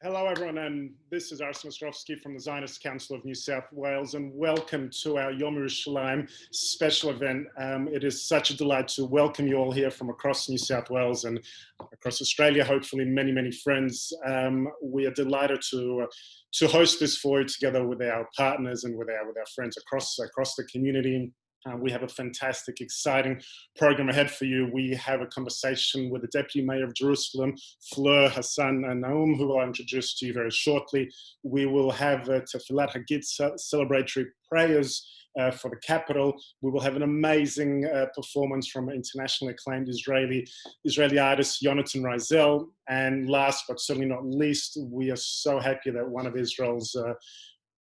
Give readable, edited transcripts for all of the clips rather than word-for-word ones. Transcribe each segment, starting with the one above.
Hello, everyone, and this is Arsen Ostrovsky from the Zionist Council of New South Wales, and welcome to our Yom Yerushalayim special event. It is such a delight to welcome you all here from across New South Wales and across Australia, hopefully many, many friends. We are delighted to host this for you together with our partners and with our friends across the community. We have a fantastic, exciting program ahead for you. We have a conversation with the Deputy Mayor of Jerusalem, Fleur Hassan-Nahoum, who I'll introduce to you very shortly. We will have Tefillat Hagit celebratory prayers for the capital. We will have an amazing performance from internationally acclaimed Israeli artist Yonatan Rizel. And last but certainly not least, we are so happy that one of Israel's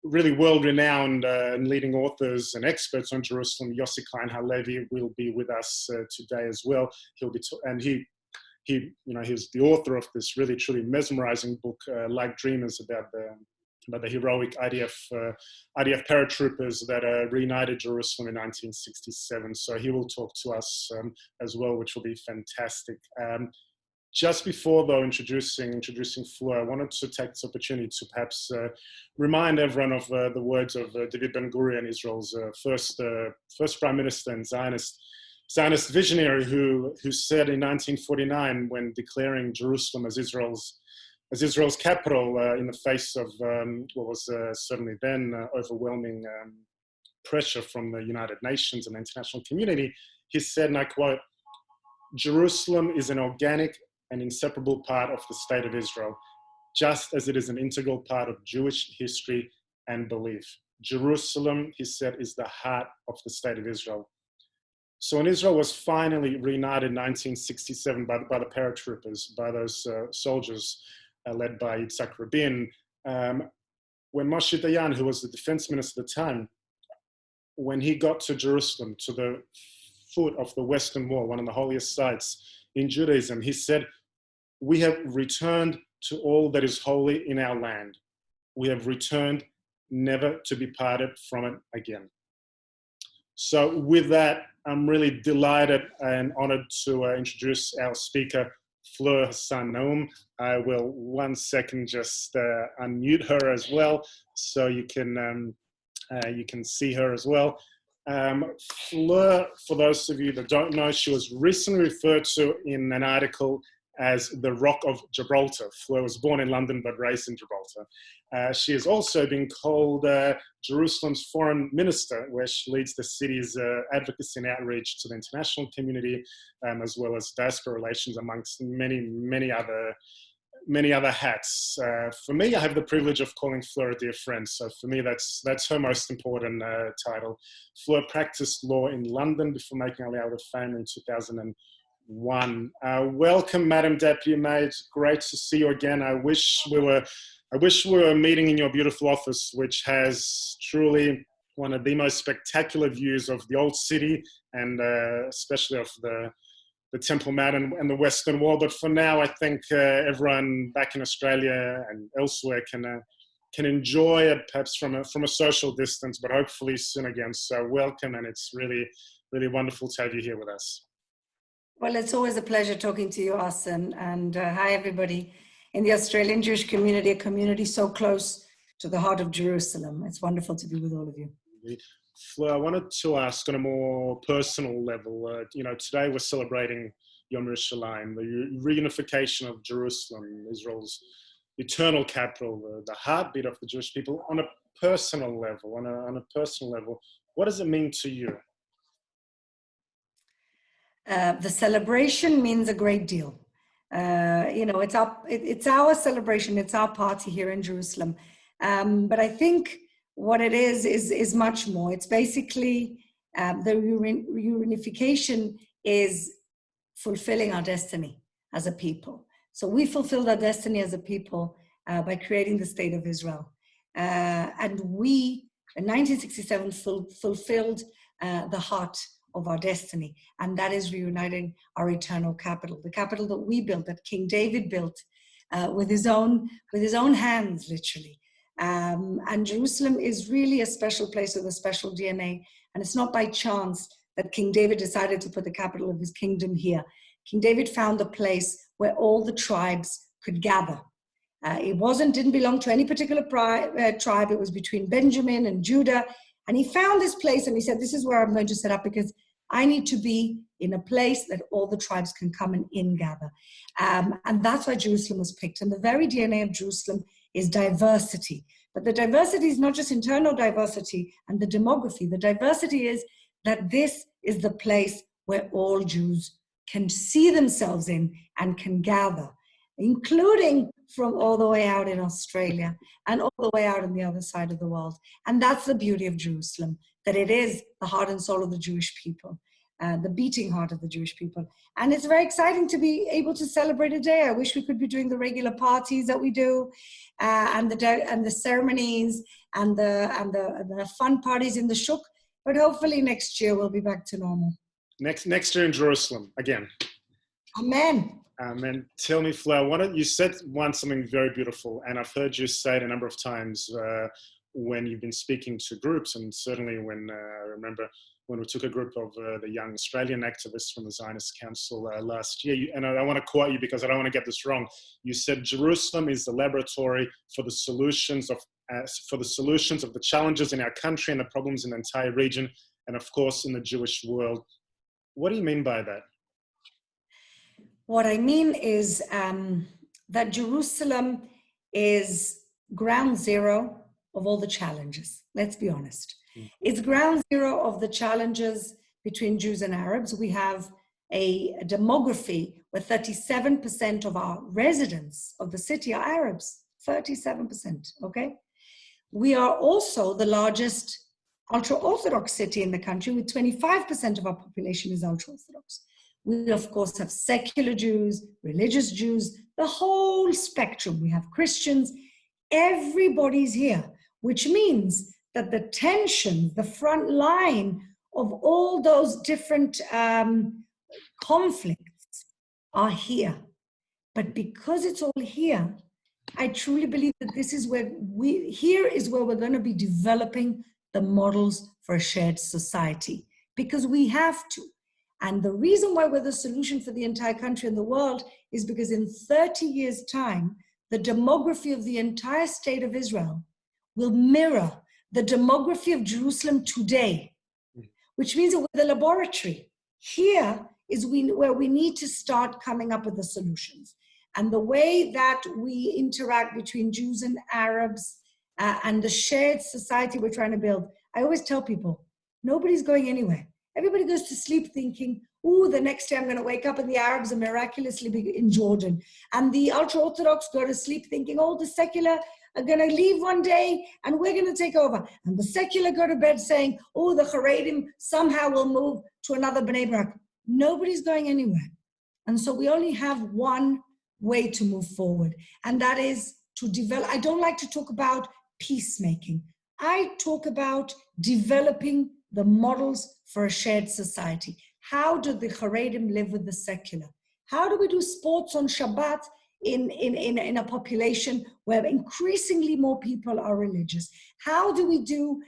really world-renowned and leading authors and experts on Jerusalem, Yossi Klein Halevi, will be with us today as well. He'll be he's the author of this really truly mesmerizing book, Like Dreamers, about the heroic IDF paratroopers that reunited Jerusalem in 1967. So he will talk to us as well, which will be fantastic. Just before, though, introducing Fleur, I wanted to take this opportunity to perhaps remind everyone of the words of David Ben-Gurion, Israel's first prime minister and Zionist visionary, who said in 1949, when declaring Jerusalem as Israel's capital in the face of what was certainly then overwhelming pressure from the United Nations and the international community, he said, and I quote, "Jerusalem is an organic an inseparable part of the state of Israel, just as it is an integral part of Jewish history and belief. Jerusalem," he said, "is the heart of the state of Israel." So when Israel was finally reunited in 1967 by the paratroopers, by those soldiers led by Yitzhak Rabin, when Moshe Dayan, who was the defense minister at the time, when he got to Jerusalem, to the foot of the Western Wall, one of the holiest sites in Judaism, he said, "We have returned to all that is holy in our land. We have returned never to be parted from it again." So with that, I'm really delighted and honored to introduce our speaker, Fleur Hassan-Nahoum. I will 1 second just unmute her as well, so you can see her as well. Fleur, for those of you that don't know, she was recently referred to in an article as the Rock of Gibraltar. Fleur was born in London but raised in Gibraltar. She has also been called Jerusalem's foreign minister, where she leads the city's advocacy and outreach to the international community, as well as diaspora relations, amongst many other hats. For me, I have the privilege of calling Fleur a dear friend. So for me, that's her most important title. Fleur practiced law in London before making her way out of fame in 2001. Welcome, Madam Deputy Mayor. It's great to see you again. I wish we were meeting in your beautiful office, which has truly one of the most spectacular views of the old city and especially of the Temple Mount and the Western Wall. But for now, I think everyone back in Australia and elsewhere can enjoy it perhaps from a social distance, but hopefully soon again. So welcome, and it's really, really wonderful to have you here with us. Well, it's always a pleasure talking to you, Arsen, and hi everybody in the Australian Jewish community, a community so close to the heart of Jerusalem. It's wonderful to be with all of you. Fleur, I wanted to ask on a more personal level, today we're celebrating Yom Yerushalayim, the reunification of Jerusalem, Israel's eternal capital, the heartbeat of the Jewish people. On a personal level, what does it mean to you? The celebration means a great deal. It's our celebration, it's our party here in Jerusalem. But I think what it is much more. It's basically the reunification is fulfilling our destiny as a people. So we fulfilled our destiny as a people by creating the state of Israel. And we, in 1967, fulfilled the heart of our destiny, and that is reuniting our eternal capital, the capital that we built, that King David built with his own hands, literally. And Jerusalem is really a special place with a special DNA, and it's not by chance that King David decided to put the capital of his kingdom here. King David found a place where all the tribes could gather. Didn't belong to any particular tribe. It was between Benjamin and Judah. And he found this place and he said, this is where I'm going to set up because I need to be in a place that all the tribes can come and ingather. And that's why Jerusalem was picked. And the very DNA of Jerusalem is diversity. But the diversity is not just internal diversity and the demography. The diversity is that this is the place where all Jews can see themselves in and can gather, including from all the way out in Australia and all the way out on the other side of the world. And that's the beauty of Jerusalem, that it is the heart and soul of the Jewish people, the beating heart of the Jewish people. And it's very exciting to be able to celebrate a day. I wish we could be doing the regular parties that we do, and the ceremonies and the fun parties in the shuk. But hopefully next year we'll be back to normal. Next year in Jerusalem again. Amen. And tell me, Fleur, you said once something very beautiful, and I've heard you say it a number of times when you've been speaking to groups, and certainly when I remember when we took a group of the young Australian activists from the Zionist Council last year, and I want to quote you because I don't want to get this wrong. You said Jerusalem is the laboratory for the solutions of the challenges in our country and the problems in the entire region, and of course in the Jewish world. What do you mean by that? What I mean is that Jerusalem is ground zero of all the challenges. Let's be honest. It's ground zero of the challenges between Jews and Arabs. We have a demography where 37% of our residents of the city are Arabs. 37%, okay? We are also the largest ultra-Orthodox city in the country, with 25% of our population is ultra-Orthodox. We, of course, have secular Jews, religious Jews, the whole spectrum. We have Christians. Everybody's here, which means that the tension, the front line of all those different conflicts are here. But because it's all here, I truly believe that this is where we're going to be developing the models for a shared society, because we have to. And the reason why we're the solution for the entire country and the world is because in 30 years' time, the demography of the entire state of Israel will mirror the demography of Jerusalem today, which means that we're the laboratory. Here is where we need to start coming up with the solutions. And the way that we interact between Jews and Arabs and the shared society we're trying to build, I always tell people, nobody's going anywhere. Everybody goes to sleep thinking, the next day I'm going to wake up and the Arabs are miraculously in Jordan. And the ultra-Orthodox go to sleep thinking, the secular are going to leave one day and we're going to take over. And the secular go to bed saying, the Haredim somehow will move to another Bnei Brak. Nobody's going anywhere. And so we only have one way to move forward. And that is to develop. I don't like to talk about peacemaking. I talk about developing the models for a shared society. How do the Haredim live with the secular? How do we do sports on Shabbat in a population where increasingly more people are religious? How do we do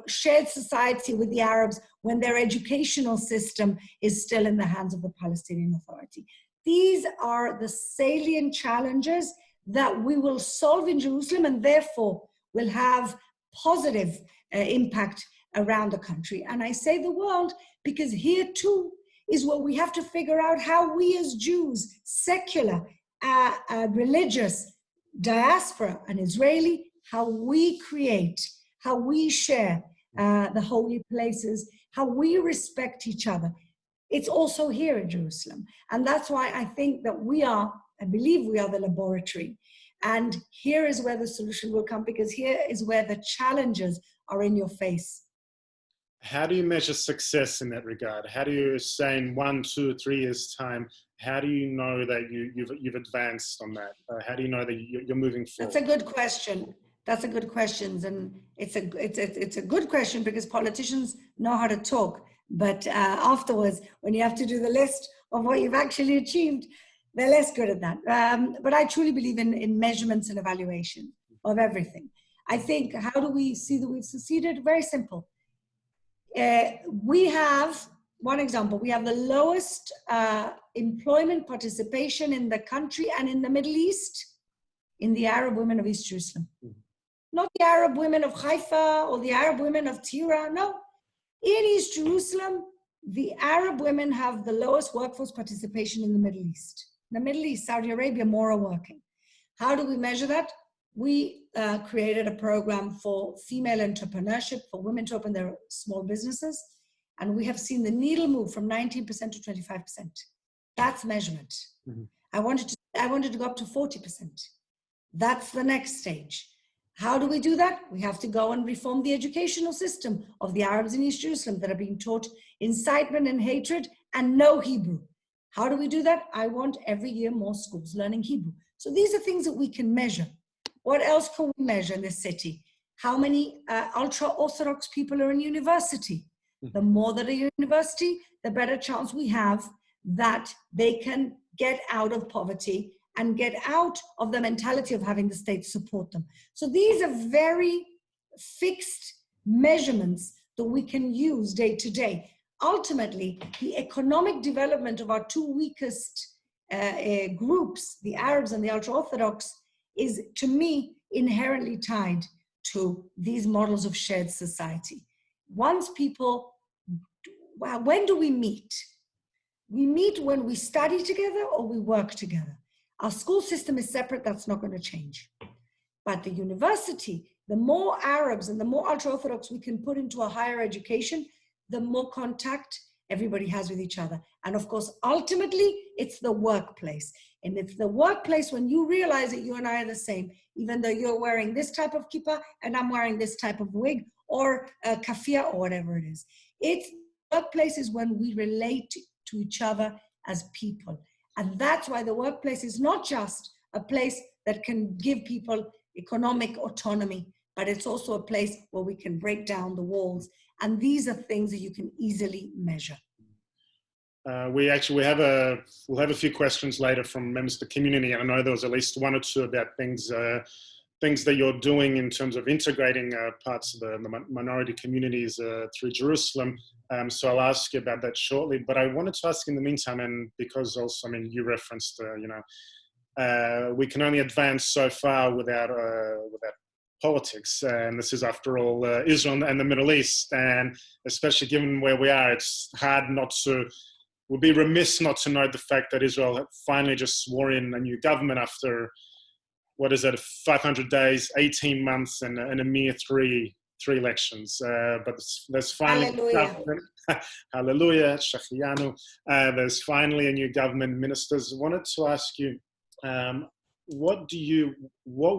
shared society with the Arabs when their educational system is still in the hands of the Palestinian Authority? These are the salient challenges that we will solve in Jerusalem, and therefore will have positive impact around the country. And I say the world because here too is where we have to figure out how we as Jews, secular, religious, diaspora and Israeli, how we create, how we share the holy places, how we respect each other. It's also here in Jerusalem. And that's why I think that I believe we are the laboratory. And here is where the solution will come, because here is where the challenges are in your face. How do you measure success in that regard? How do you say in 1, 2, 3 years' time, how do you know that you've advanced on that? How do you know that you're moving forward? That's a good question. That's a good question. And it's a good question because politicians know how to talk. But afterwards, when you have to do the list of what you've actually achieved, they're less good at that. But I truly believe in measurements and evaluation of everything. I think, how do we see that we've succeeded? Very simple. We have one example, we have the lowest employment participation in the country and in the Middle East in the Arab women of East Jerusalem. Not the Arab women of Haifa or the Arab women of Tira, no. In East Jerusalem, the Arab women have the lowest workforce participation in the Middle East. In the Middle East, Saudi Arabia, more are working. How do we measure that? We created a program for female entrepreneurship, for women to open their small businesses. And we have seen the needle move from 19% to 25%. That's measurement. Mm-hmm. I wanted to go up to 40%. That's the next stage. How do we do that? We have to go and reform the educational system of the Arabs in East Jerusalem that are being taught incitement and hatred and no Hebrew. How do we do that? I want every year more schools learning Hebrew. So these are things that we can measure. What else can we measure in this city? How many ultra-Orthodox people are in university? The more that are in university, the better chance we have that they can get out of poverty and get out of the mentality of having the state support them. So these are very fixed measurements that we can use day to day. Ultimately, the economic development of our two weakest groups, the Arabs and the ultra-Orthodox, is, to me, inherently tied to these models of shared society. Once people, when do we meet? We meet when we study together or we work together. Our school system is separate, that's not going to change. But the university, the more Arabs and the more ultra-Orthodox we can put into a higher education, the more contact everybody has with each other. And of course, ultimately, it's the workplace. And it's the workplace when you realize that you and I are the same, even though you're wearing this type of kippah and I'm wearing this type of wig or kafia or whatever it is. It's workplace is when we relate to each other as people. And that's why the workplace is not just a place that can give people economic autonomy, but it's also a place where we can break down the walls. And these are things that you can easily measure. We'll have a few questions later from members of the community. I know there was at least one or two about things that you're doing in terms of integrating parts of the minority communities through Jerusalem. So I'll ask you about that shortly. But I wanted to ask in the meantime, and because also, I mean, you referenced, we can only advance so far without politics. And this is, after all, Israel and the Middle East. And especially given where we are, it's hard not to, we'd be remiss not to note the fact that Israel finally just swore in a new government after, 500 days, 18 months, and a mere three elections. But there's finally Hallelujah, Shachiyanu. There's finally a new government. Ministers, I wanted to ask you, what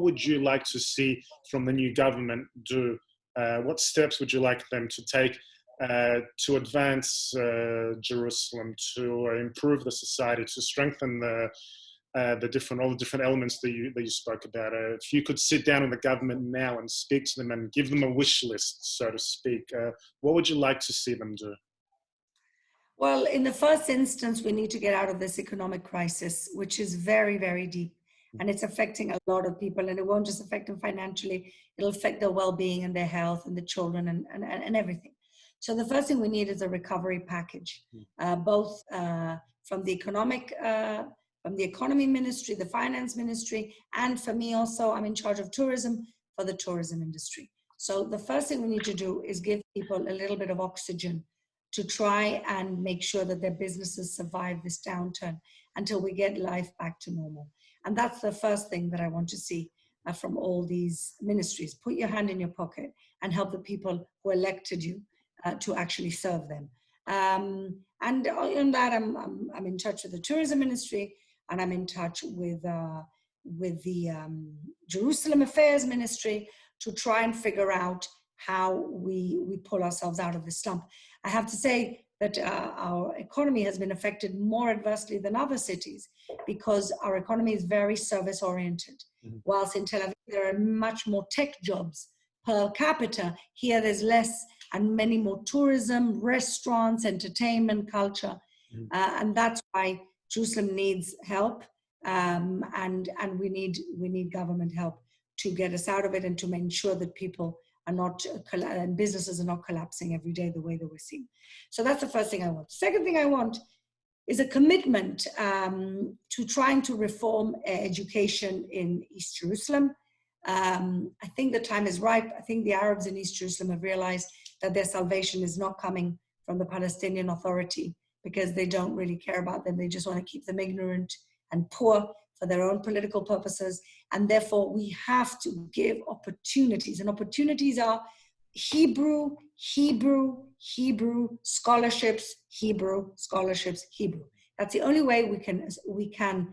would you like to see from the new government do? What steps would you like them to take to advance Jerusalem, to improve the society, to strengthen all the different elements that you spoke about? If you could sit down with the government now and speak to them and give them a wish list, so to speak, what would you like to see them do? Well, in the first instance, we need to get out of this economic crisis, which is very, very deep. And it's affecting a lot of people, and it won't just affect them financially, it'll affect their well-being and their health and the children and everything. So the first thing we need is a recovery package, both from the economy ministry, the finance ministry, and for me also, I'm in charge of tourism for the tourism industry. So the first thing we need to do is give people a little bit of oxygen to try and make sure that their businesses survive this downturn until we get life back to normal. And that's the first thing that I want to see from all these ministries. Put your hand in your pocket and help the people who elected you to actually serve them. And on that, I'm in touch with the tourism ministry, and I'm in touch with the Jerusalem Affairs Ministry to try and figure out how we pull ourselves out of this slump. I have to say that our economy has been affected more adversely than other cities because our economy is very service-oriented. Mm-hmm. Whilst in Tel Aviv, there are much more tech jobs per capita. Here, there's less and many more tourism, restaurants, entertainment, culture. Mm-hmm. And that's why Jerusalem needs help, and we need government help to get us out of it and to make sure that people are not, and businesses are not collapsing every day the way that we're seeing. So that's the first thing I want. Second thing I want is a commitment to trying to reform education in East Jerusalem. I think the time is ripe. I think the Arabs in East Jerusalem have realized that their salvation is not coming from the Palestinian Authority, because they don't really care about them. They just want to keep them ignorant and poor for their own political purposes. And therefore, we have to give opportunities. And opportunities are Hebrew scholarships, Hebrew scholarships, Hebrew. That's the only way we can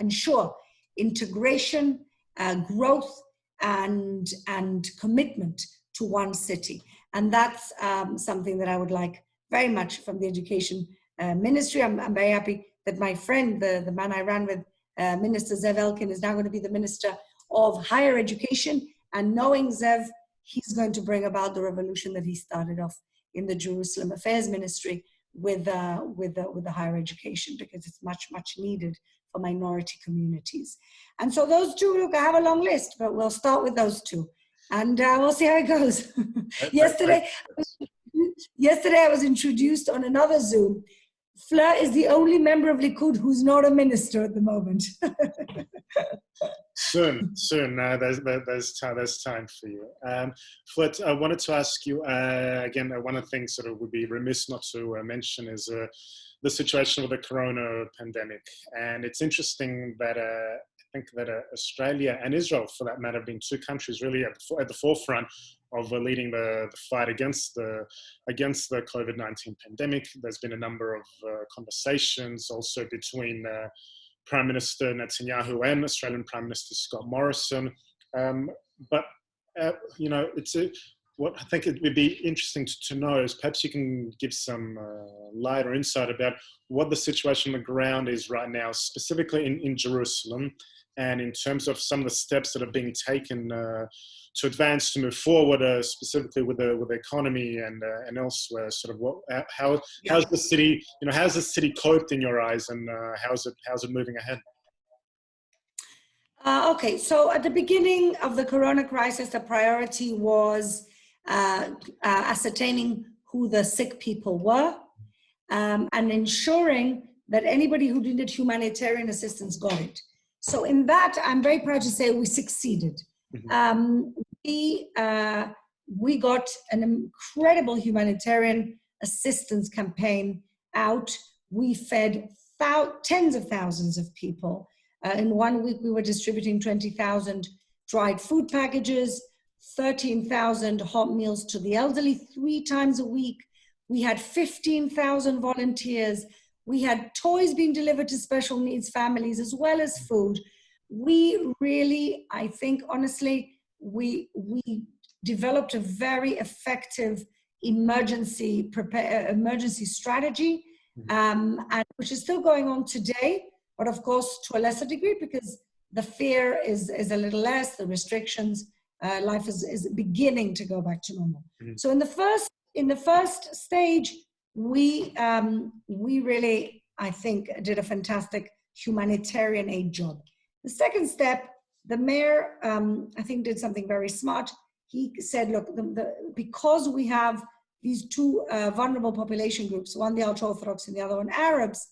ensure integration, growth, and commitment to one city. And that's something that I would like very much from the education ministry. I'm very happy that my friend, the man I ran with, Minister Zev Elkin, is now going to be the Minister of Higher Education. And knowing Zev, he's going to bring about the revolution that he started off in the Jerusalem Affairs Ministry with the higher education, because it's much, much needed for minority communities. And so those two, look, I have a long list, but we'll start with those two. And we'll see how it goes. Yesterday I was introduced on another Zoom. Fleur is the only member of Likud who's not a minister at the moment. Soon. There's time for you. Fleur, I wanted to ask you again. One of the things that would be remiss not to mention is the situation with the corona pandemic, and it's interesting that I think that Australia and Israel, for that matter, have been two countries really at the forefront of leading the fight against the COVID-19 pandemic. There's been a number of conversations also between Prime Minister Netanyahu and Australian Prime Minister Scott Morrison. But what I think it would be interesting to know is perhaps you can give some light or insight about what the situation on the ground is right now, specifically in Jerusalem, and in terms of some of the steps that are being taken to advance, to move forward, specifically with the economy and elsewhere. Sort of how's the city, how's the city coped in your eyes, and how's it moving ahead? Okay, so at the beginning of the corona crisis, the priority was ascertaining who the sick people were, and ensuring that anybody who needed humanitarian assistance got it. So in that, I'm very proud to say we succeeded. Mm-hmm. We got an incredible humanitarian assistance campaign out. We fed tens of thousands of people. In 1 week, we were distributing 20,000 dried food packages, 13,000 hot meals to the elderly 3 times a week. We had 15,000 volunteers. We had toys being delivered to special needs families as well as food. We really, I think, honestly, we developed a very effective emergency strategy, and which is still going on today, but of course to a lesser degree, because the fear is a little less, the restrictions, life is beginning to go back to normal. Mm-hmm. So in the first stage, we really, I think, did a fantastic humanitarian aid job. The second step, the mayor, I think, did something very smart. He said, look, because we have these two vulnerable population groups, one the ultra-Orthodox and the other one Arabs,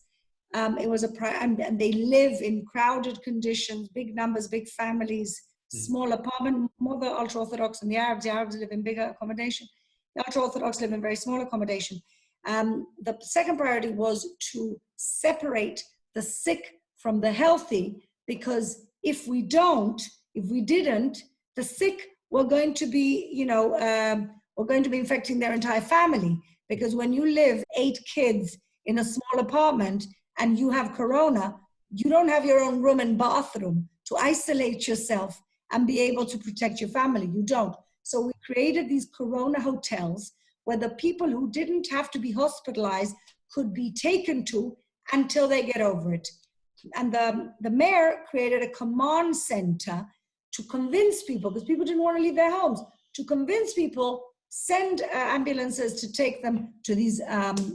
it was and they live in crowded conditions, big numbers, big families, small apartment, more the ultra-Orthodox and the Arabs live in bigger accommodation. The ultra-Orthodox live in very small accommodation. The second priority was to separate the sick from the healthy, because if we didn't, the sick were going to be, infecting their entire family. Because when you live 8 kids in a small apartment and you have corona, you don't have your own room and bathroom to isolate yourself and be able to protect your family. You don't. So we created these corona hotels where the people who didn't have to be hospitalized could be taken to until they get over it. And the mayor created a command center to convince people, because people didn't want to leave their homes, to convince people, send ambulances to take them to these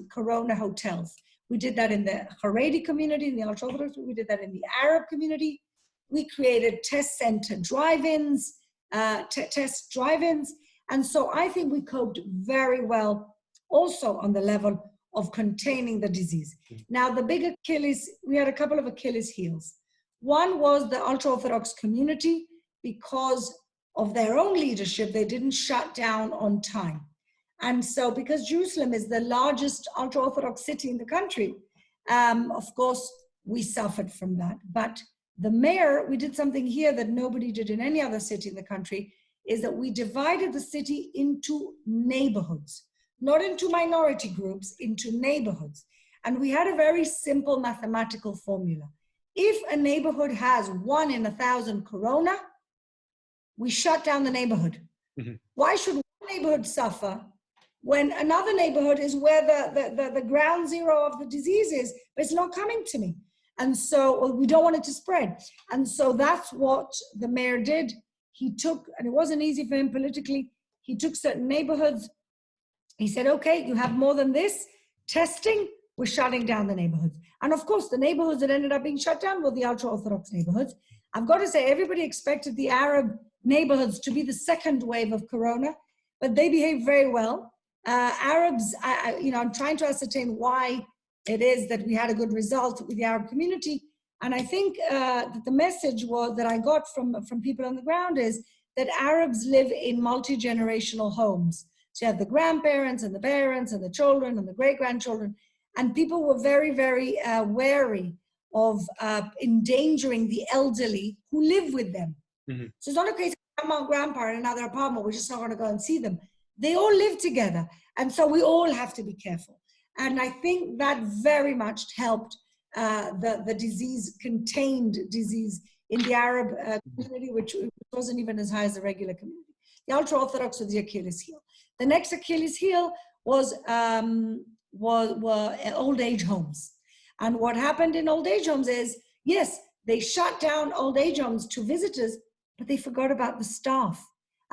corona hotels. We did that in the Haredi community, in the ultra-Orthodox. We did that in the Arab community. We created test center drive-ins. test drive-ins. And so I think we coped very well also on the level of containing the disease. Now, the big Achilles, we had a couple of Achilles heels. One was the ultra-Orthodox community. Because of their own leadership, they didn't shut down on time. And so because Jerusalem is the largest ultra-Orthodox city in the country, of course, we suffered from that. But the mayor, we did something here that nobody did in any other city in the country, is that we divided the city into neighborhoods, not into minority groups, into neighborhoods. And we had a very simple mathematical formula. If a neighborhood has 1 in 1,000 corona, we shut down the neighborhood. Mm-hmm. Why should one neighborhood suffer when another neighborhood is where the ground zero of the disease is, but it's not coming to me? And so we don't want it to spread. And so that's what the mayor did. He took, and it wasn't easy for him politically, he took certain neighborhoods. He said, okay, you have more than this testing, we're shutting down the neighborhoods. And of course, the neighborhoods that ended up being shut down were the ultra-Orthodox neighborhoods. I've got to say, everybody expected the Arab neighborhoods to be the second wave of corona, but they behaved very well. Arabs, I'm trying to ascertain why it is that we had a good result with the Arab community. And I think that the message that I got from people on the ground is that Arabs live in multi-generational homes. So you have the grandparents and the parents and the children and the great-grandchildren. And people were very, very wary of endangering the elderly who live with them. Mm-hmm. So it's not a case of grandma and grandpa in another apartment, we're just not going to go and see them. They all live together. And so we all have to be careful. And I think that very much helped the disease, contained disease in the Arab community, which wasn't even as high as the regular community. The ultra-Orthodox was the Achilles heel. The next Achilles heel were old age homes. And what happened in old age homes is, yes, they shut down old age homes to visitors, but they forgot about the staff.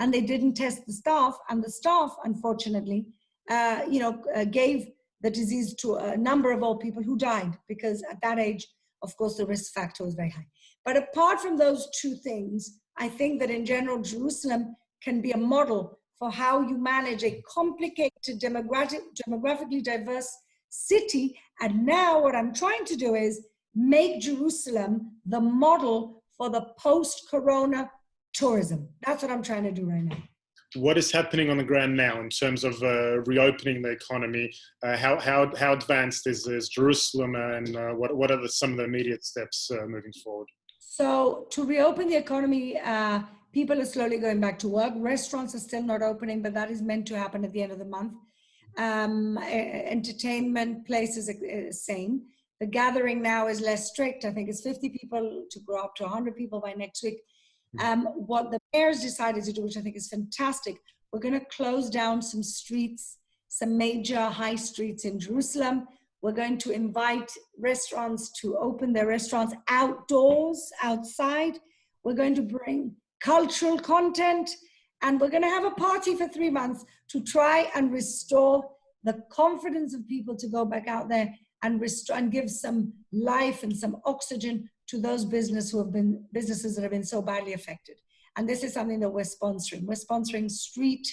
And they didn't test the staff. And the staff, unfortunately, gave the disease to a number of old people who died, because at that age, of course, the risk factor was very high. But apart from those two things, I think that in general, Jerusalem can be a model for how you manage a complicated, demographically diverse city. And now what I'm trying to do is make Jerusalem the model for the post-corona tourism. That's what I'm trying to do right now. What is happening on the ground now in terms of reopening the economy? How advanced is Jerusalem, and what are some of the immediate steps moving forward? So to reopen the economy, people are slowly going back to work. Restaurants are still not opening, but that is meant to happen at the end of the month. Entertainment places are same. The gathering now is less strict. I think it's 50 people to grow up to 100 people by next week. What the mayors decided to do, which I think is fantastic, we're going to close down some streets, some major high streets in Jerusalem. We're going to invite restaurants to open their restaurants outdoors, outside. We're going to bring cultural content, and we're going to have a party for 3 months to try and restore the confidence of people to go back out there and restore and give some life and some oxygen to those businesses that have been so badly affected. And this is something that we're sponsoring. We're sponsoring street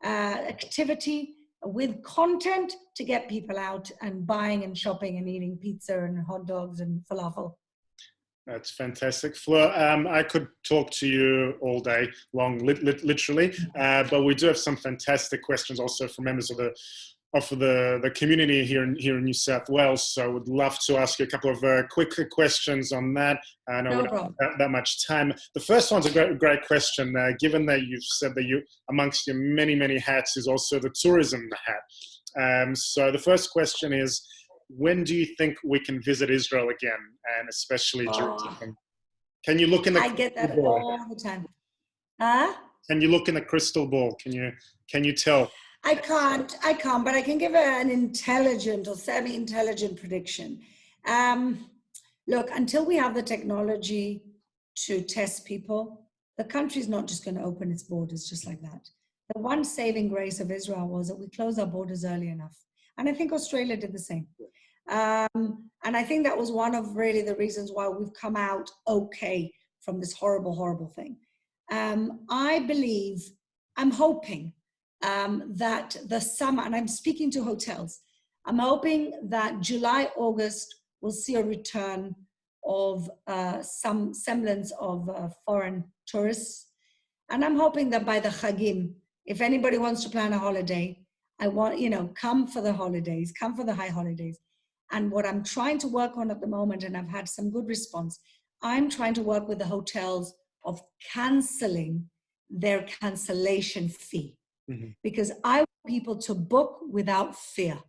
activity with content to get people out and buying and shopping and eating pizza and hot dogs and falafel. That's fantastic. Fleur, I could talk to you all day long, literally, but we do have some fantastic questions also from members of the community here in New South Wales. So I would love to ask you a couple of quick questions on that. I know we don't have that much time. The first one's a great question, given that you've said that you, amongst your many, many hats, is also the tourism hat. So the first question is, when do you think we can visit Israel again, and especially Jerusalem? Can you look in the I get that all the time. Huh? Can you look in the crystal ball? Can you tell? I can't, but I can give an intelligent or semi-intelligent prediction. Look, until we have the technology to test people, the country's not just going to open its borders just like that. The one saving grace of Israel was that we closed our borders early enough. And I think Australia did the same. And I think that was one of really the reasons why we've come out okay from this horrible, horrible thing. I believe, I'm hoping that the summer, and I'm speaking to hotels, I'm hoping that July, August will see a return of some semblance of foreign tourists. And I'm hoping that by the Chagim, if anybody wants to plan a holiday, I want, come for the holidays, come for the high holidays. And what I'm trying to work on at the moment, and I've had some good response, I'm trying to work with the hotels of canceling their cancellation fee. Mm-hmm. Because I want people to book without fear.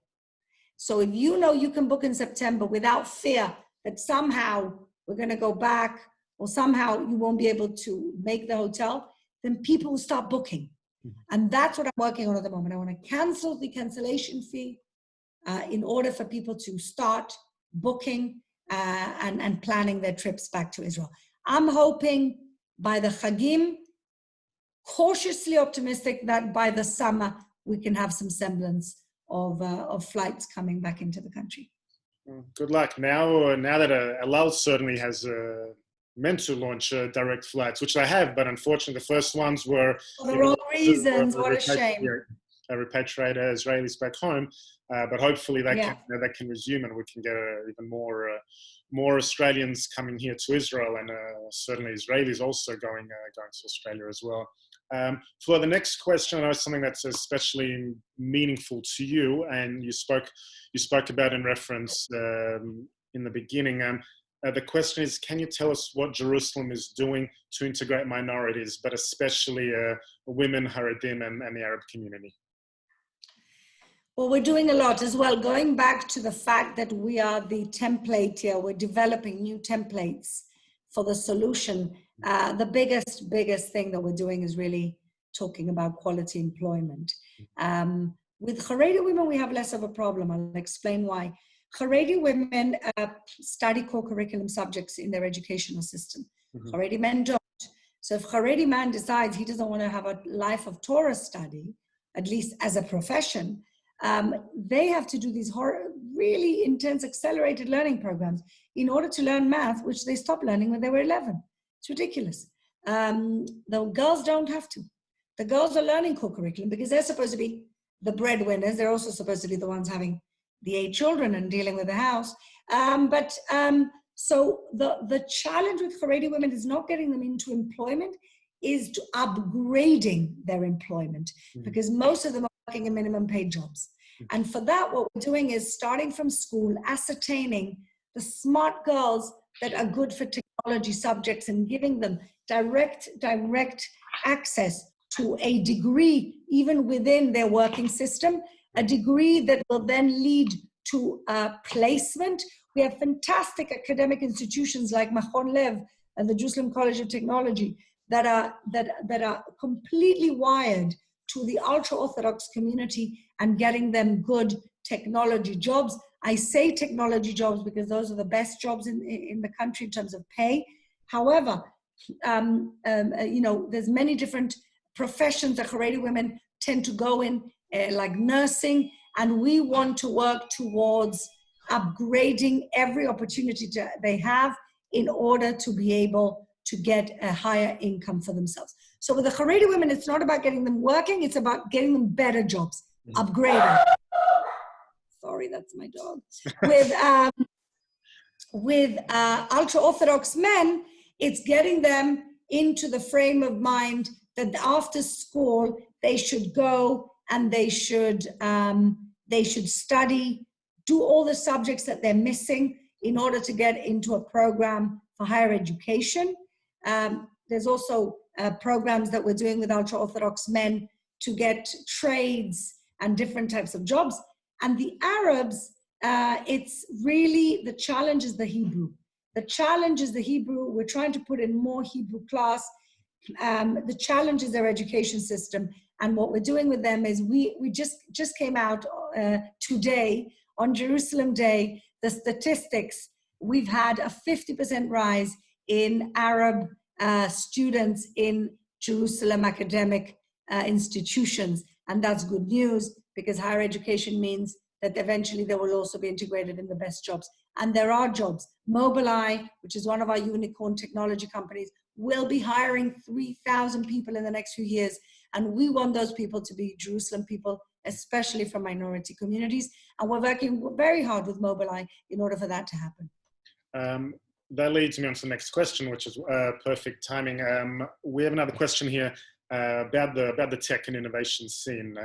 So if you know you can book in September without fear that somehow we're going to go back or somehow you won't be able to make the hotel, then people will start booking. Mm-hmm. And that's what I'm working on at the moment. I want to cancel the cancellation fee in order for people to start booking and planning their trips back to Israel. I'm hoping by the Chagim, cautiously optimistic that by the summer we can have some semblance of flights coming back into the country. Good luck. Now that El Al certainly has meant to launch direct flights, which they have, but unfortunately the first ones were for the wrong reasons. What a shame. Repatriate Israelis back home, but hopefully that can resume, and we can get even more Australians coming here to Israel, and certainly Israelis also going to Australia as well. For the next question, I know something that's especially meaningful to you, and you spoke about in reference in the beginning. The question is, can you tell us what Jerusalem is doing to integrate minorities, but especially women, Haredim, and the Arab community? Well, we're doing a lot as well. Going back to the fact that we are the template here, we're developing new templates for the solution. The biggest thing that we're doing is really talking about quality employment. With Haredi women, we have less of a problem. I'll explain why. Haredi women study core curriculum subjects in their educational system. Mm-hmm. Haredi men don't. So if Haredi man decides he doesn't want to have a life of Torah study, at least as a profession, they have to do these really intense accelerated learning programs in order to learn math, which they stopped learning when they were 11. It's ridiculous. The girls don't have to. The girls are learning core curriculum because they're supposed to be the breadwinners. They're also supposed to be the ones having the 8 children and dealing with the house. So the challenge with Haredi women is not getting them into employment, is to upgrading their employment, because most of them are working in minimum paid jobs. And for that, what we're doing is starting from school, ascertaining the smart girls that are good for technology subjects and giving them direct access to a degree, even within their working system, a degree that will then lead to placement. We have fantastic academic institutions like Machon Lev and the Jerusalem College of Technology that are completely wired to the ultra-Orthodox community and getting them good technology jobs. I say technology jobs because those are the best jobs in the country in terms of pay. However, there's many different professions that Haredi women tend to go in, like nursing, and we want to work towards upgrading every opportunity they have in order to be able to get a higher income for themselves. So with the Haredi women, it's not about getting them working, it's about getting them better jobs, upgrading. Sorry, that's my dog. With ultra-Orthodox men, it's getting them into the frame of mind that after school, they should go and they should study, do all the subjects that they're missing in order to get into a program for higher education. There's also programs that we're doing with ultra-Orthodox men to get trades and different types of jobs. And the Arabs, it's really, the challenge is the Hebrew. The challenge is the Hebrew. We're trying to put in more Hebrew class. The challenge is their education system. And what we're doing with them is we just came out today on Jerusalem Day, the statistics, we've had a 50% rise in Arab students in Jerusalem academic institutions. And that's good news because higher education means that eventually they will also be integrated in the best jobs. And there are jobs. Mobileye, which is one of our unicorn technology companies, will be hiring 3,000 people in the next few years. And we want those people to be Jerusalem people, especially from minority communities. And we're working very hard with Mobileye in order for that to happen. That leads me on to the next question, which is perfect timing. We have another question here about the tech and innovation scene.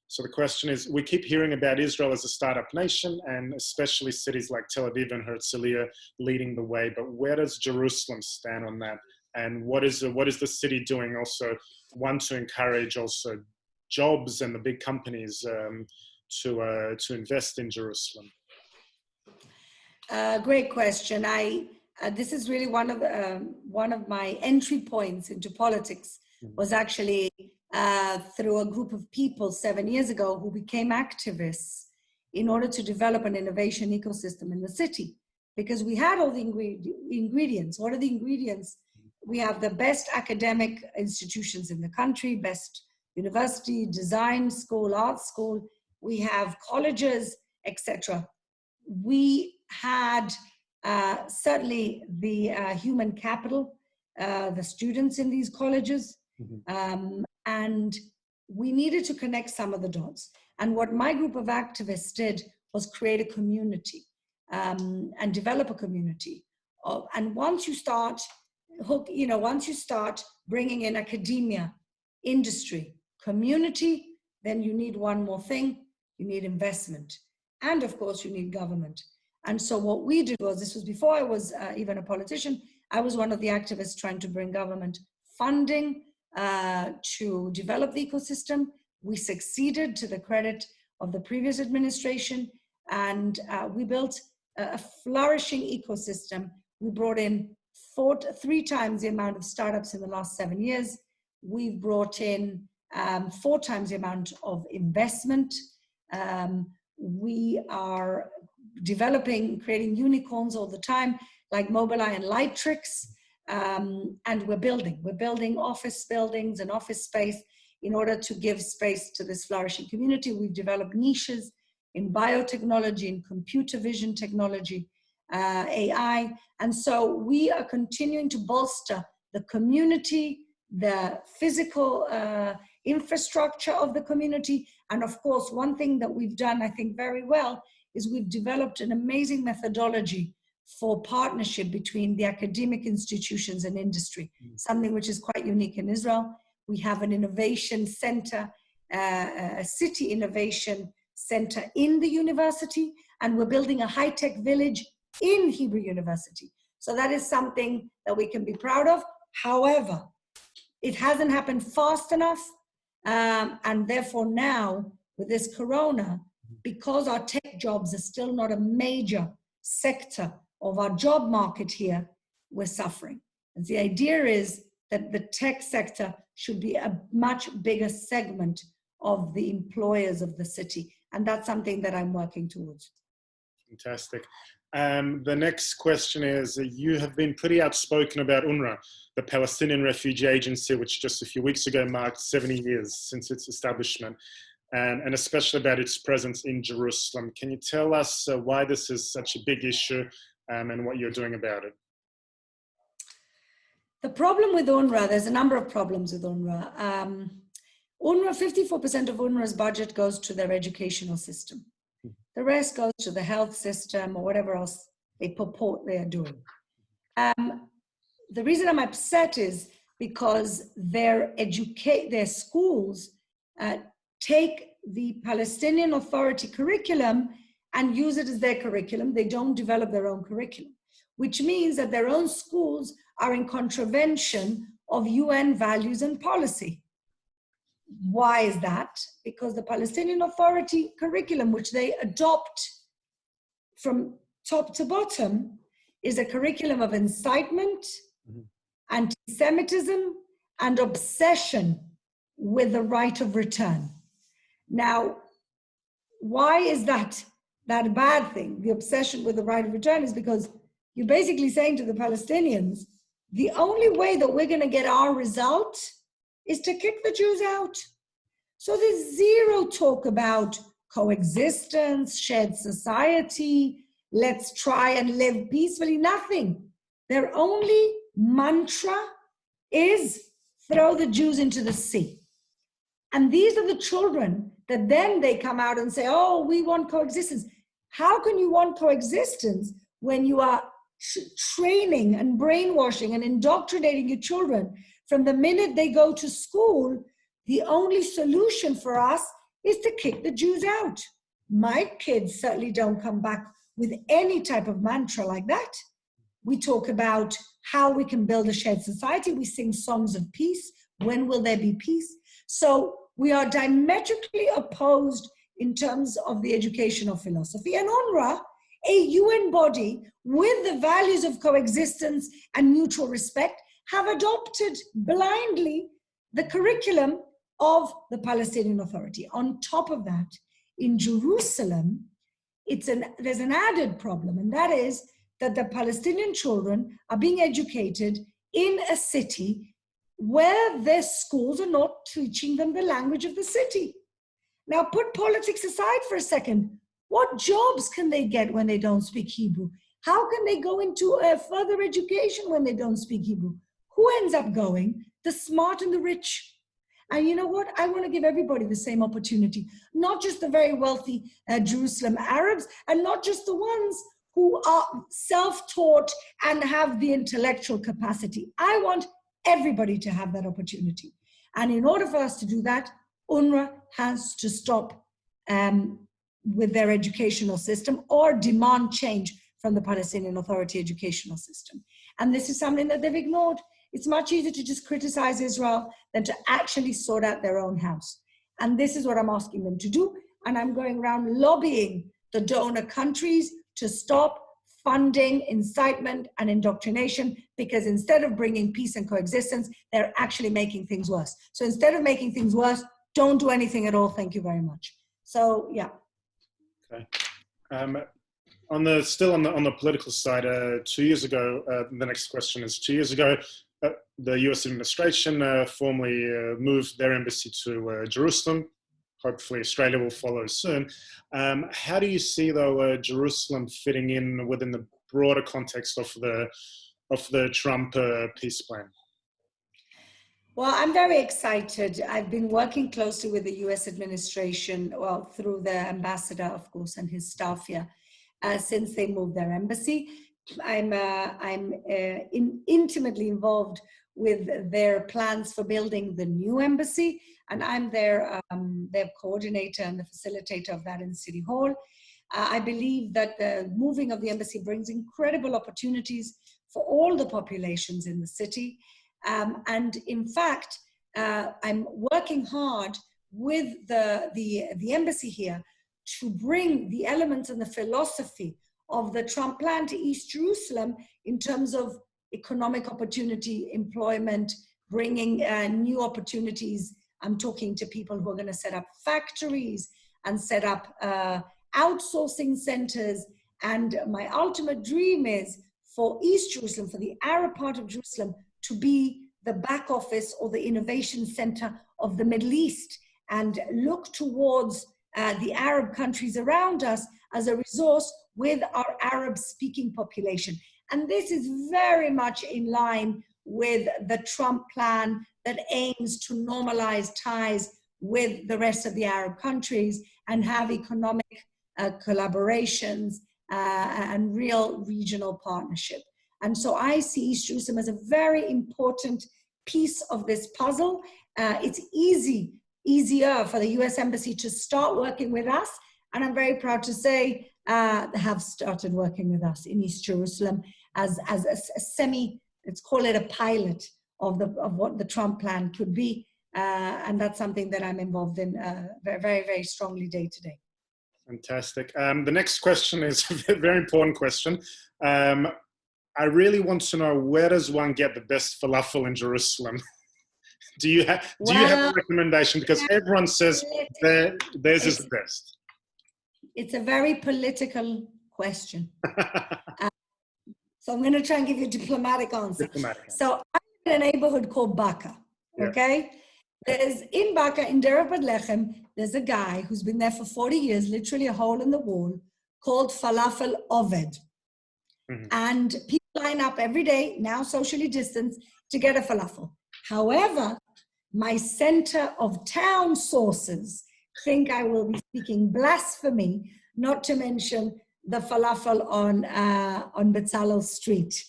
So the question is, we keep hearing about Israel as a startup nation, and especially cities like Tel Aviv and Herzliya leading the way. But where does Jerusalem stand on that? And what is the city doing also, one, to encourage also jobs and the big companies to invest in Jerusalem? Great question. This is really one of my entry points into politics, was actually through a group of people 7 years ago who became activists in order to develop an innovation ecosystem in the city. Because we had all the ingredients. What are the ingredients? We have the best academic institutions in the country, best university, design school, art school. We have colleges, etc. We had certainly the human capital, the students in these colleges, and we needed to connect some of the dots. And what my group of activists did was create a community and develop a community. And once you start bringing in academia, industry, community, then you need one more thing: you need investment, and of course you need government. And so what we did was, this was before I was even a politician, I was one of the activists trying to bring government funding to develop the ecosystem. We succeeded, to the credit of the previous administration, and we built a flourishing ecosystem. We brought in 3 times the amount of startups in the last 7 years. We've brought in 4 times the amount of investment. We are developing, creating unicorns all the time, like Mobileye and Lightrix, and we're building office buildings and office space in order to give space to this flourishing community. We've developed niches in biotechnology, in computer vision technology, AI, and so we are continuing to bolster the community, the physical infrastructure of the community, and of course, one thing that we've done, I think, very well is we've developed an amazing methodology for partnership between the academic institutions and industry, something which is quite unique in Israel. We have an innovation center, a city innovation center in the university, and we're building a high-tech village in Hebrew University. So that is something that we can be proud of. However, it hasn't happened fast enough, and therefore now, with this corona, because our tech jobs are still not a major sector of our job market here, we're suffering. And the idea is that the tech sector should be a much bigger segment of the employers of the city. And that's something that I'm working towards. Fantastic. The next question is, you have been pretty outspoken about Onra, the Palestinian Refugee Agency, which just a few weeks ago marked 70 years since its establishment, and especially about its presence in Jerusalem. Can you tell us why this is such a big issue and what you're doing about it? The problem with Onra, there's a number of problems with Onra. Onra, 54% of Onra's budget goes to their educational system. The rest goes to the health system or whatever else they purport they are doing. The reason I'm upset is because their schools take the Palestinian Authority curriculum and use it as their curriculum. They don't develop their own curriculum, which means that their own schools are in contravention of UN values and policy. Why is that? Because the Palestinian Authority curriculum, which they adopt from top to bottom, is a curriculum of incitement, anti-Semitism, and obsession with the right of return. Now, why is that a bad thing? The obsession with the right of return is because you're basically saying to the Palestinians, the only way that we're going to get our result is to kick the Jews out. So there's zero talk about coexistence, shared society, let's try and live peacefully, nothing. Their only mantra is throw the Jews into the sea. And these are the children that then they come out and say, oh, we want coexistence. How can you want coexistence when you are training and brainwashing and indoctrinating your children from the minute they go to school? The only solution for us is to kick the Jews out. My kids certainly don't come back with any type of mantra like that. We talk about how we can build a shared society. We sing songs of peace. When will there be peace? So we are diametrically opposed in terms of the educational philosophy. And Onra, a UN body with the values of coexistence and mutual respect, have adopted blindly the curriculum of the Palestinian Authority. On top of that, in Jerusalem, there's an added problem, and that is that the Palestinian children are being educated in a city where their schools are not teaching them the language of the city. Now, put politics aside for a second. What jobs can they get when they don't speak Hebrew? How can they go into a further education when they don't speak Hebrew? Who ends up going? The smart and the rich. And you know what? I want to give everybody the same opportunity, not just the very wealthy Jerusalem Arabs, and not just the ones who are self-taught and have the intellectual capacity. I want everybody to have that opportunity. And in order for us to do that, UNRWA has to stop with their educational system or demand change from the Palestinian Authority educational system. And this is something that they've ignored. It's much easier to just criticize Israel than to actually sort out their own house. And this is what I'm asking them to do. And I'm going around lobbying the donor countries to stop funding incitement and indoctrination, because instead of bringing peace and coexistence, they're actually making things worse. So instead of making things worse, don't do anything at all. Thank you very much. So, yeah. Okay. Still on the political side, 2 years ago, the next question is 2 years ago, the US administration formally moved their embassy to Jerusalem. Hopefully Australia will follow soon. How do you see, though, Jerusalem fitting in within the broader context of the Trump peace plan? Well, I'm very excited. I've been working closely with the US administration, well, through the ambassador, of course, and his staff here, since they moved their embassy. I'm intimately involved with their plans for building the new embassy, and I'm their coordinator and the facilitator of that in City Hall. I believe that the moving of the embassy brings incredible opportunities for all the populations in the city. And in fact, I'm working hard with the embassy here to bring the elements and the philosophy of the Trump plan to East Jerusalem in terms of economic opportunity, employment, bringing new opportunities. I'm talking to people who are going to set up factories and set up outsourcing centers. And my ultimate dream is for East Jerusalem, for the Arab part of Jerusalem, to be the back office or the innovation center of the Middle East, and look towards the Arab countries around us as a resource with our Arab-speaking population. And this is very much in line with the Trump plan that aims to normalize ties with the rest of the Arab countries and have economic collaborations and real regional partnership. And so I see East Jerusalem as a very important piece of this puzzle. It's easier for the US Embassy to start working with us. And I'm very proud to say have started working with us in East Jerusalem as a semi, let's call it a pilot of what the Trump plan could be. And that's something that I'm involved in very, very strongly day to day. Fantastic. The next question is a very important question. I really want to know, where does one get the best falafel in Jerusalem? Do you have a recommendation? Because everyone says theirs is the best. It's a very political question. So I'm going to try and give you a diplomatic answer. So I'm in a neighborhood called Baka, okay? There's in Baka, in Derek Lechem, there's a guy who's been there for 40 years, literally a hole in the wall, called Falafel Oved. Mm-hmm. And people line up every day, now socially distanced, to get a falafel. However, my center of town sources think I will be speaking blasphemy, not to mention the falafel on Bezalel Street,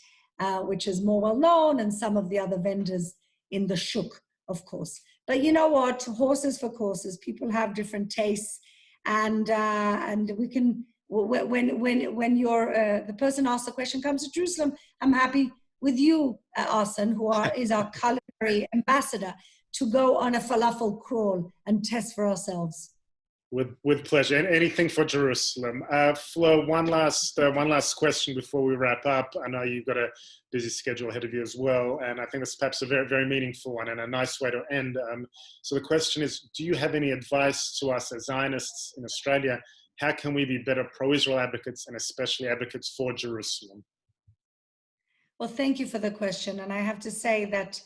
which is more well known, and some of the other vendors in the shuk, of course. But you know what? Horses for courses. People have different tastes, and we can. When you're the person asks the question comes to Jerusalem, I'm happy with you, Arsen, is our culinary ambassador, to go on a falafel crawl and test for ourselves. With pleasure. And anything for Jerusalem. Fleur, one last question before we wrap up. I know you've got a busy schedule ahead of you as well, and I think it's perhaps a very, very meaningful one and a nice way to end. So the question is, do you have any advice to us as Zionists in Australia? How can we be better pro-Israel advocates, and especially advocates for Jerusalem? Well, thank you for the question. And I have to say that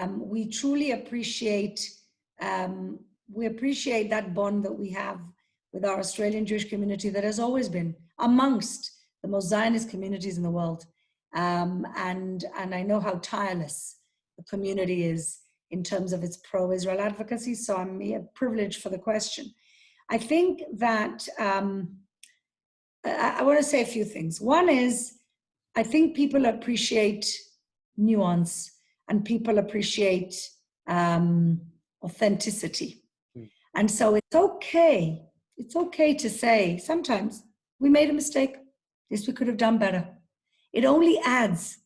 we truly appreciate that bond that we have with our Australian Jewish community that has always been amongst the most Zionist communities in the world. And I know how tireless the community is in terms of its pro-Israel advocacy. So I'm privileged for the question. I think that I want to say a few things. One is, I think people appreciate nuance and people appreciate authenticity. And so it's okay to say, sometimes we made a mistake, this we could have done better. It only adds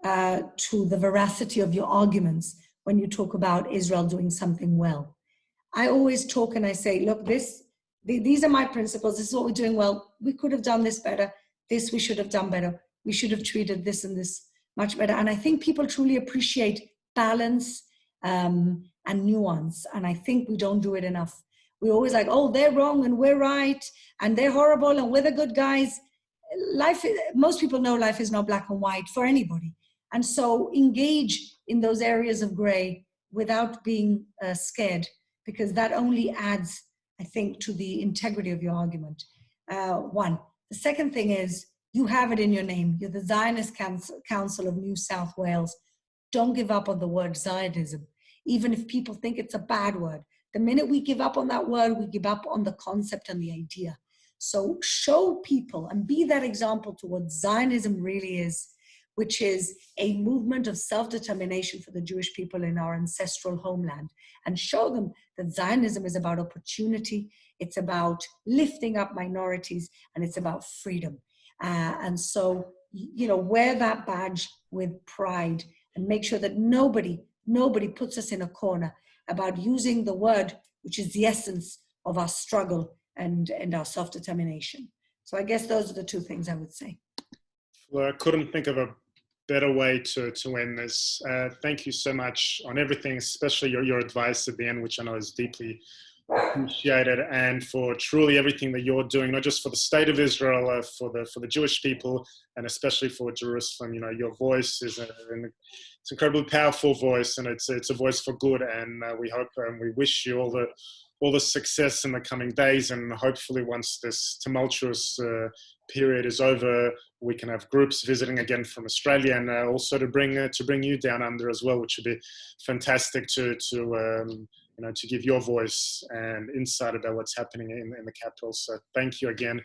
to the veracity of your arguments when you talk about Israel doing something well. I always talk and I say, look, these are my principles, this is what we're doing well, we could have done this better, this we should have done better, we should have treated this and this much better. And I think people truly appreciate balance and nuance. And I think we don't do it enough. We're always like, oh, they're wrong and we're right, and they're horrible and we're the good guys. Most people know life is not black and white for anybody. And so engage in those areas of gray without being scared, because that only adds, I think, to the integrity of your argument. One. The second thing is, you have it in your name. You're the Zionist Council of New South Wales. Don't give up on the word Zionism, even if people think it's a bad word. The minute we give up on that word, we give up on the concept and the idea. So show people and be that example to what Zionism really is, which is a movement of self-determination for the Jewish people in our ancestral homeland. And show them that Zionism is about opportunity, it's about lifting up minorities, and it's about freedom. And so, wear that badge with pride and make sure that nobody puts us in a corner about using the word, which is the essence of our struggle and our self-determination. So I guess those are the two things I would say. Well, I couldn't think of a better way to end this. Thank you so much on everything, especially your advice at the end, which I know is deeply appreciated, and for truly everything that you're doing, not just for the state of Israel, for the Jewish people, and especially for Jerusalem. Your voice is it's an incredibly powerful voice, and it's a voice for good. And we hope and we wish you all the success in the coming days, and hopefully once this tumultuous period is over, we can have groups visiting again from Australia, and also to bring you down under as well, which would be fantastic to give your voice and insight about what's happening in the capital. So thank you again.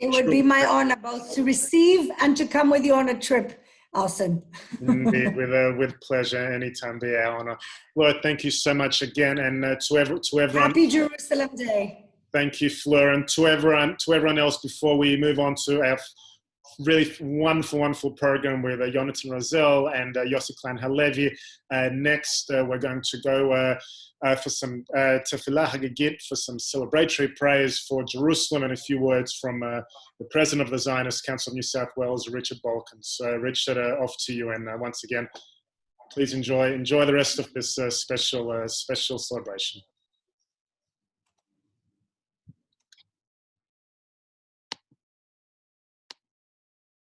It would be my honor both to receive and to come with you on a trip, Arsen. Indeed, with pleasure. Anytime, be our honor. Well, thank you so much again, and to everyone. Happy Jerusalem Day. Thank you, Fleur, and to everyone else. Before we move on to our really wonderful program with Jonathan Rosell and Yossi Klein Halevi. Next, we're going to go for some tefillah hagagit, for some celebratory praise for Jerusalem, and a few words from the president of the Zionist Council of New South Wales, Richard Balkan. So, Richard, off to you, and once again, please enjoy the rest of this special celebration.